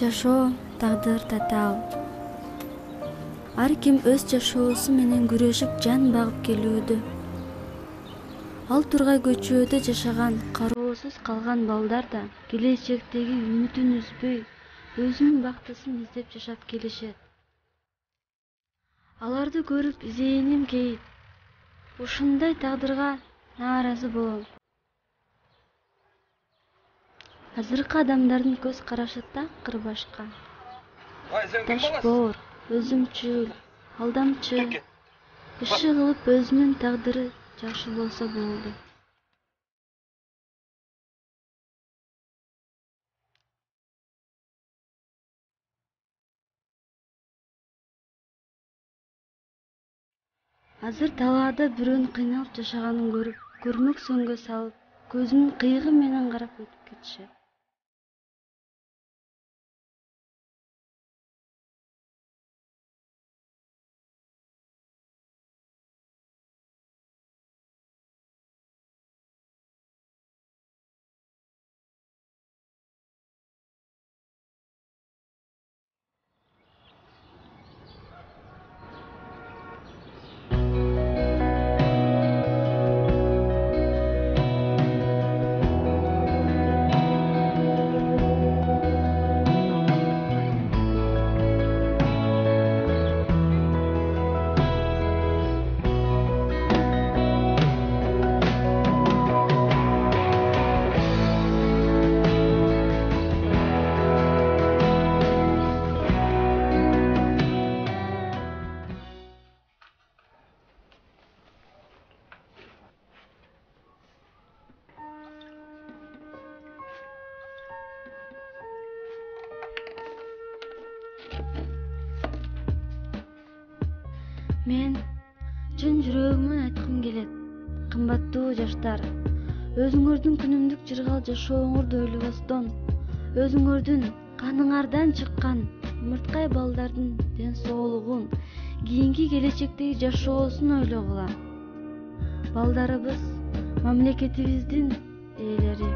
Жашоо тагдыр татаал. Ар ким өз жашоосу менен күрөшүп жан багып келүүдө. Ал тургай көчөөдө жашаган, кароосуз калган балдар да келечектеги үмүтүн үзбөй, өзүнүн бактысын издеп жашап келишет. Аларды көрүп изээним кейип, ушундай тагдырга нааразы болом. Азыркы адамдардын көз карашы такыр башка. Ташбоор, өзүмчүл, алдамчы, иши кылып өзүнүн тагдыры жакшы болсо болду. Азыр талаада бирөөнүн кыйналып жашаганын көрүп, көрмөк сөңгө салып, көзүнүн кыйыгы менен карап өтүп кетишет. Мен чын жүрөгүмөн айткым келет. Кымбаттуу жаштар, өзүңөрдүн күнүмдүк жыргал жашооңорду ойлобостон, өзүңөрдүн каныңардан чыккан умурткай балдардын ден соолугун, кийинки келечектеги жашоосун ойлогула. Балдарыбыз мамлекетибиздин ээлери.